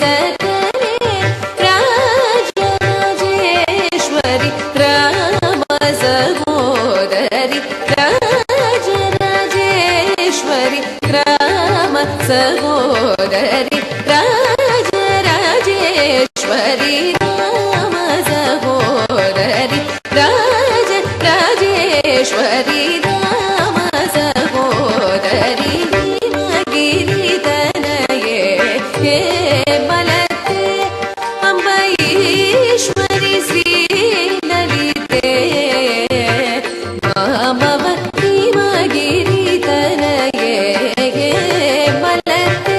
सकले राजराजेश्वरि राम सहोदरि राजराजेश्वरि राम सहोदरि राजराजेश्वरि राम सहोदरि राजराजेश्वरि राम सहोदरि भीमगिरितनये हे मलते अम्बईश्वरि श्रीललिते मामव भीमगिरितनये हे मलते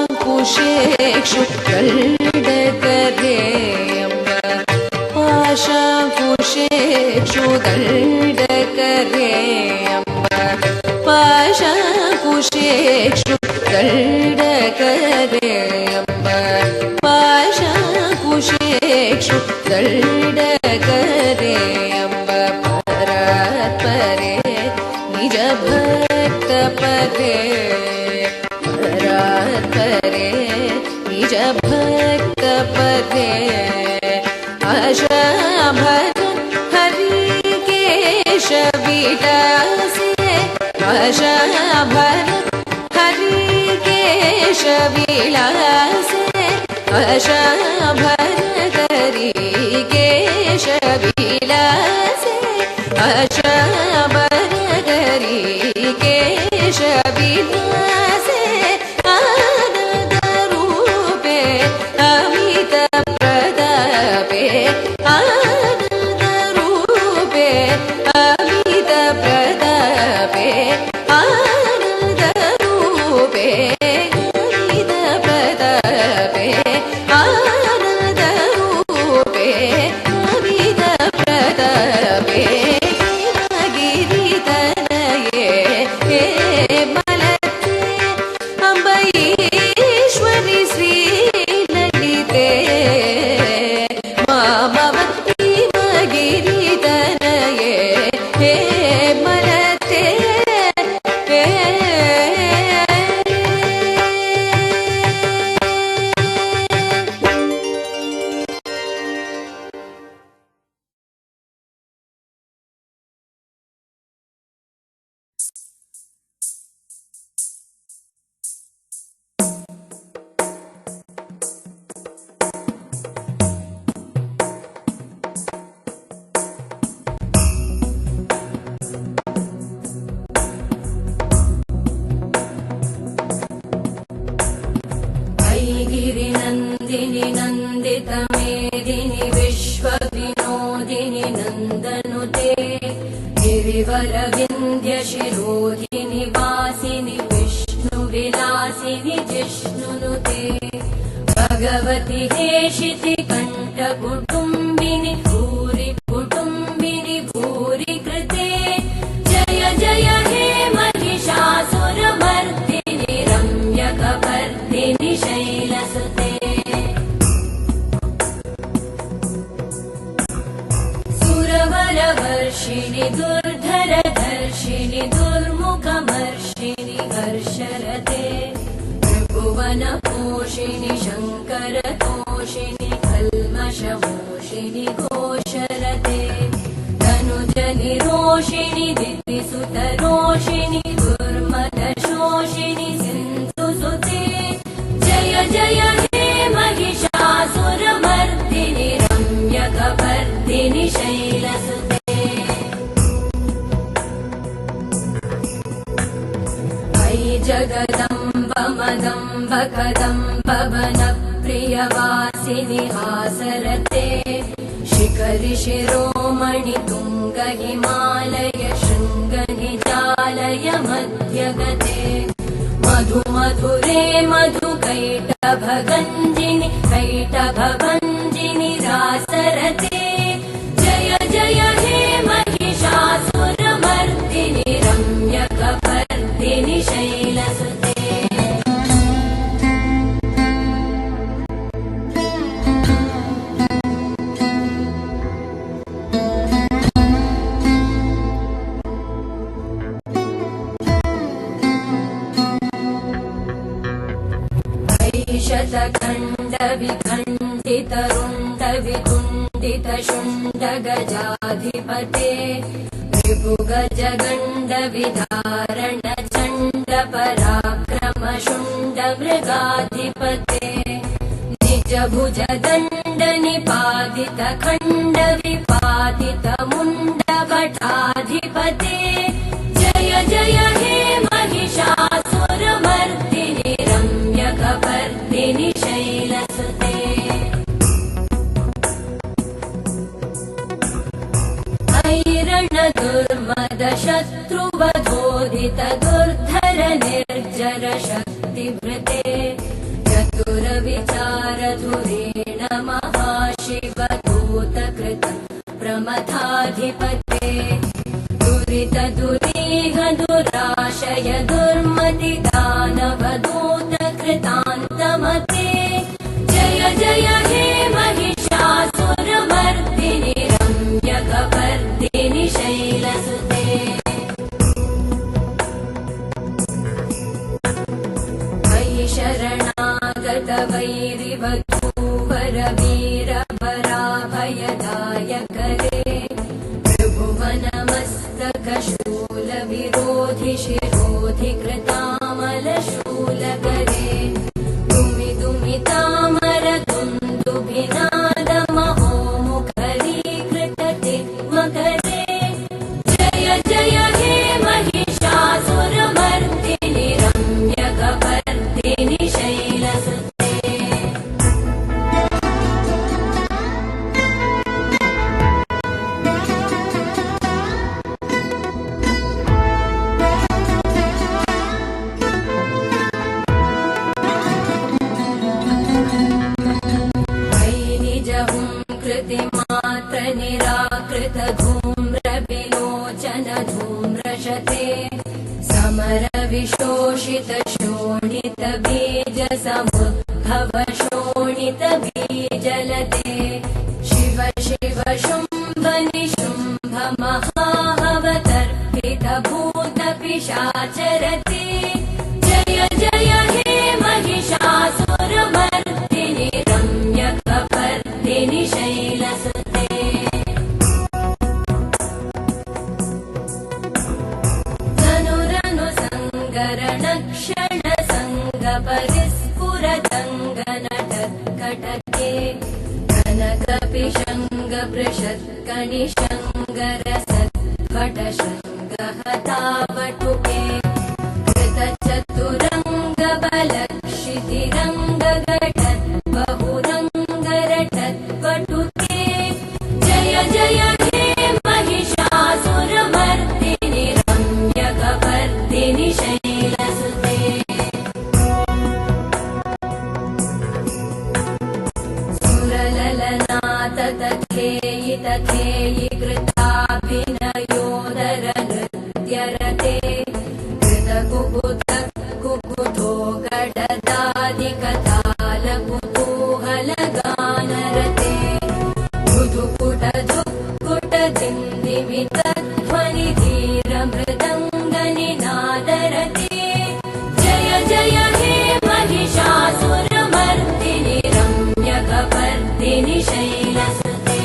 पाशाकुशेषु दण्डकरे अम्ब पाशाकुशेषु दण्डकरे अम्ब पाशाकुशेषु दण्डकरे अम्ब पाशाकुशेषु दण्डकरे अम्ब परात्परे निज भक्त परे परे निज भक्त परे अशाभर हरिकेश विलासे अशाभर हरिकेश विलासे अशाभर हरिकेश विलासे अशाभर हरिकेश विलासे गिरिनन्दिनि नन्दितमेदिनि विश्वविनोदिनि नन्दनुते गिरिवरविन्द्यशिरोधिनि वासिनि विष्णुविलासिनि जिष्णुनुते भगवति हेशिति कण्ठकुटुम्बिनि भूरि कुटुम्बिनि भूरि कृते जय जय हे महिषासुरमर्दिनि रम्यकपर्दिनि शैलसुते सुरवरवर्षिणि दुर्धरधर्षिणि दुर्मुखमर्षिणि हर्षरते त्रिभुवनपोषिणि शङ्करतोषिणि कल्मषमोषिणि घोषरते धनुजनिरोषिणि दितिसुतरोषिणि दुर्मदशोषिणि सिन्धुसुते जय जय हे महिषासुरमर्दिनि रम्यकपर्दिनि शैलसुते अयि जगदम्ब मदम्ब कदम्ब वनप्रियवासिनि हासरते शिखरि शिरो मणितुङ्ग हिमालय शृङ्ग निजालय मध्यगते मधुमधुरे मधुकैटभगञ्जिनि कैटभभञ्जिनि रासरते जय जय हे महिषासुरमर्दिनि रम्यकपर्दिनि शैलसुते शतखण्ड विखण्डित रुण्ड विकुण्डित शुण्ड गजाधिपते रिपुगज गण्ड विदारण चण्ड पराक्रम शुण्ड मृगाधिपते निज भुज दण्ड निपातित खण्ड विपातित मुण्ड भटाधिपते जय जय हे महिषासुरमर्दिनि रम्यकपर्दिनि शैलसुते ऐरण दुर्मद शत्रुवधोदित दुर्धर निर्जर शक्तिभृते चतुर विचार धुरेण महाशिव दूतकृत प्रमथाधिपते दुरित दुरीह दुराशय दुर्मति दानव दूत कृतान्तमते जय जय हे महिषासुरमर्दिनि रम्यकपर्दिनि शैलसुते वै शरणागत वैरिवधूवर वीर पराभयदायकरे त्रिभुवनमस्तकशूल विरोधि शिरोधि कृतामल शूलकरे दुमि दुमितामर दुन्दुभिनाद महोमुखरीकृत तिग्मकरे जय जय हे महिषासुरमर्दिनि रम्यकपर्दिनि शैलसुते कृतिमात्र निराकृत धूम्र विलोचन धूम्रशते समर विशोषित शोणित बीज समुद्भव शोणित बीजलते शिव शिव शुम्भ निशुम्भ महावतर्पित भूत पिशाचरते जय जय हे महिषासुरमर्दिनि रम्यकपर्दिनि शैलसुते धनुरनु सङ्गरण क्षण सङ्ग परिस्फुरतङ्ग नटत्कटके कनकपिशङ्ग पृषत्कणिशङ्ग रसत्कट शृङ्ग हतावटुके कृतचतुरङ्ग बलक्षितिरङ्ग घटत् बहुरङ्ग रटत् वटुके जय जय हे महिषासुरमर्दिनि रम्यकपर्दिनि शैलसुते सुरललनाथ तथेयि तथेयि कृताभिनयोदर नृत्यरते कृतकुबुध कुकुधो गडदादिकताल कुतूहल गानरते धुधुकुट धुक्कुट दिन्दिमित ध्वनि धीर मृदङ्ग निनादरते जय जय हे महिषासुरमर्दिनि रम्यकपर्दिनि शैलसुते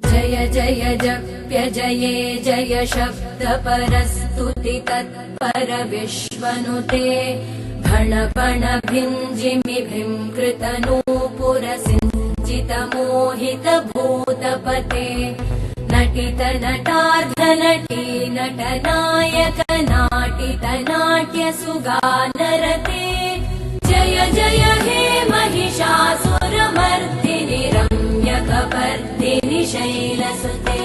जय जय जप्य जये जय शब्द परस्तुति तत्पर विश्वनुते भण पण भिञ्जिमि भिङ्कृत नूपुर सिञ्ज रञ्जितमोहित भूतपते नटित नटार्धनटी नटनायक नाटित नाट्यसुगानरते जय जय हे महिषासुरमर्दिनि रम्यकपर्दिनि शैलसुते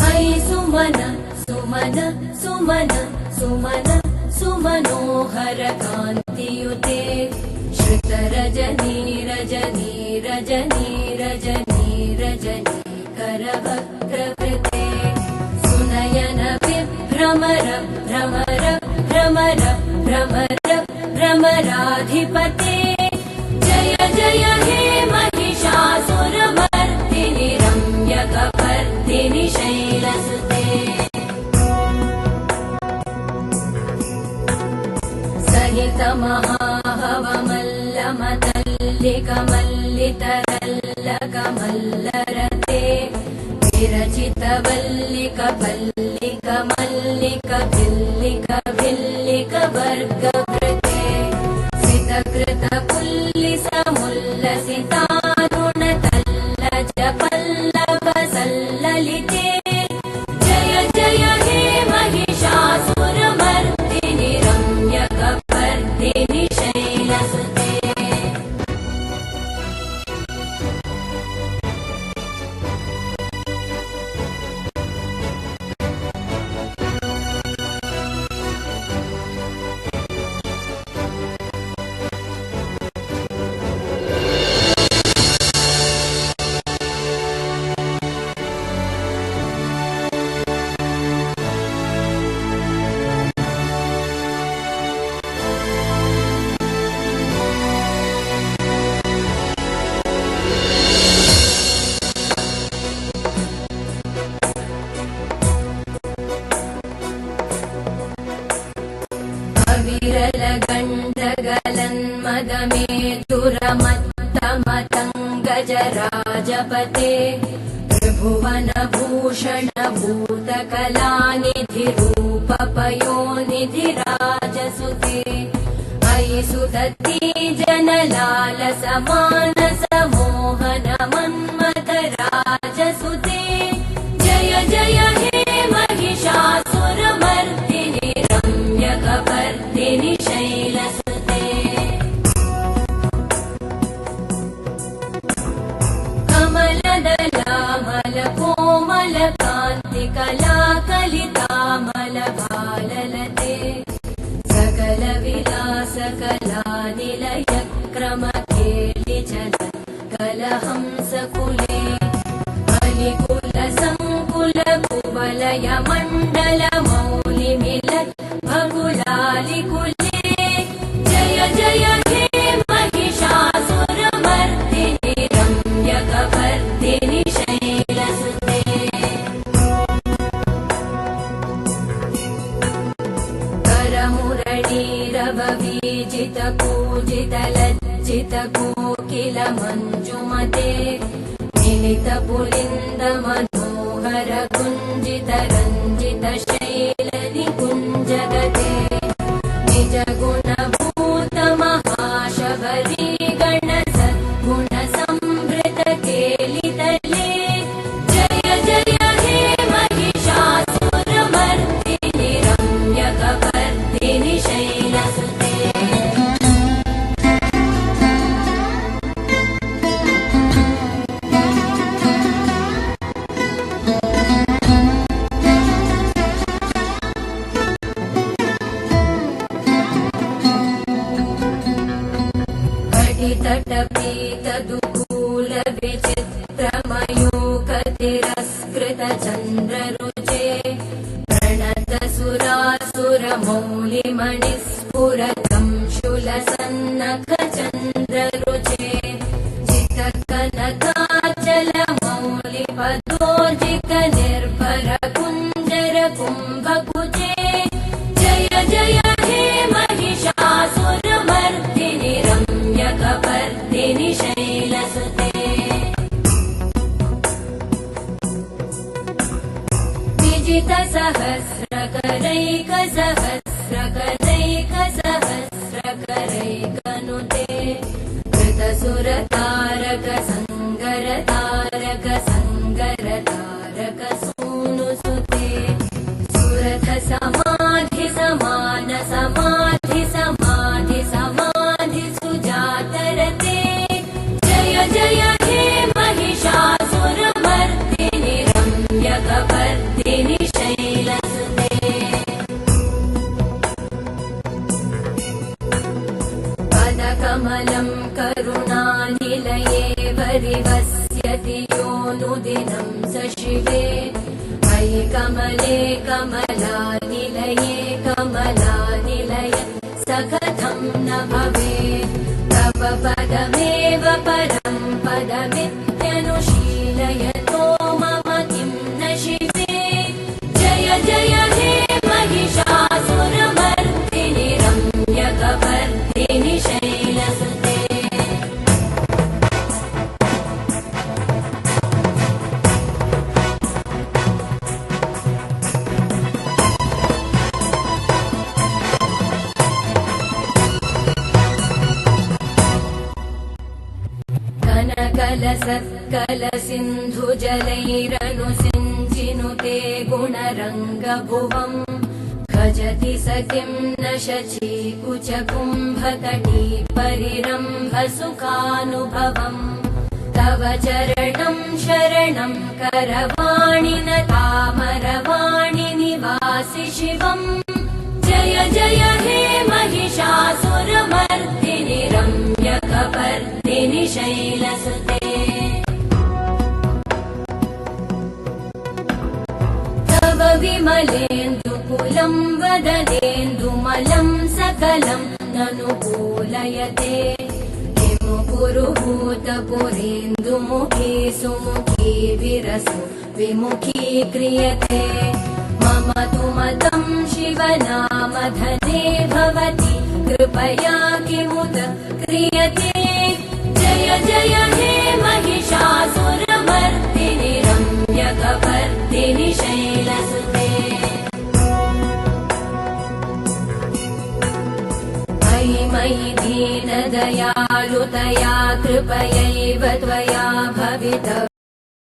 अयि सुमन सुमन सुमन सुमन सुमनोहर कान्तियुते श्रुतरजनी रजनी रजनी रजनी रजनी करवक्त्रवृते सुनयन विभ्रमर भ्रमर भ्रमर भ्रमर भ्रमराधिपते जय जय हे महिषासुरमर्दिनि रम्यकपर्दिनि शैलसुते सहित महाहवमल्लमतल्लिकमल्लितरल्लकमल्लरते विरचित वल्लिक वल्लिक मल्लिक भिल्लिक भिल्लिक वर्गवृते सितकृत पुल्लिसमुल्लसितारुणतल्लज पल्लव सल्ललिते जय जय हे महिषासुरमर्दिनि रम्यकपर्दिनि शैलसुते विरलगण्डगलन्मदमेतुरमत्तमतङ्गजराजपते त्रिभुवनभूषण भूतकलानिधिरूपपयोनिधिराजसुते अयि सुदती जनलालसमानसमोहन मन्मथराजसुते जय जय हे महिषासुरमर्दिनि रम्यकपर्दिनि शैलसुते कमलदलामलकोमलकान्तिकलाकलितामलभाललते सकलविलासकलानिलयक्रमकेलिचल कलहंसकुले अलिकुलसङ्कुलकुवलयमण्डलमौलिमिलत् भकुलालिकुले जय जय हे महिषासुरमर्दिनि रम्यकपर्दिनि शैलसुते करमुरळीरववीजितकूजितलज्जितकोकिलमञ्जुमते मिलितपुलिन्दमनोहर कुञ्जितरञ्जित शैलनिकुञ्जगते निजगुणभूत महाशबरी गणसद्गुणसंवृत केलितले जय जय हे महिषासुरमर्दिनि रम्यकपर्दिनि शैलसुते तटपीतदुकूलविचित्रमयूखतिरस्कृतचन्द्ररुचे प्रणतसुरासुरमौलिमणिस्फुरतं शूलसन्नखचन्द्ररुचे चितकनकाचलमौलिपदोर्जितनिर्भरकुञ्जरकुम्भकुचे जय जय हे महिषासुरमर्दिनि रम्यकपर्दिनि शैलसुते विजितसहस्रकरैकसहस्रकरैकसहस्रकरैक रम्यक सङ्गरतारक सूनुसुते सुरथ समाधि समान समाधि समाधि समाधि सुजातरते जय जय हे महिषासुरमर्दिनि रम्यकपर्दिनि शैलसुते पदकमलं करुणानिलये परिवस्यति योऽनुदिनं स शिवे मयि कमले कमलानिलये कमलानिलय स कथं न भवेत् तव पदमेव परं पदमित्यनुशीलयतो मम किं न शिवे जय जय हे महिषासुरमर्दिनि रम्यकपर्दिनि शैलसुते कनकलसत्कलसिन्धुजलैरनुसिञ्चिनुते गुणरङ्गभुवम् भजति स किं न शचीकुचकुम्भतटी परिरम्भसुखानुभवम् तव चरणं शरणं करवाणि न तामरवाणि निवासि शिवम् जय जय हे महिषासुरमर्दिनि रम्यकपर्दिनि शैलसुते तव विमलेन्दुकुलं वदनेन्दुमलं सकलं ननुकूलयते किमु पुरुहूतपुरेन्दुमुखी सुमुखी विरसु विमुखी क्रियते मम तु मतं शिवनामधने भवति कृपया किमुत क्रियते जय जय हे महिषासुरमर्दिनि रम्यकपर्दिनि शैलसुते मयि मयि दीनदयालुतया कृपयैव त्वया भवितव्यम्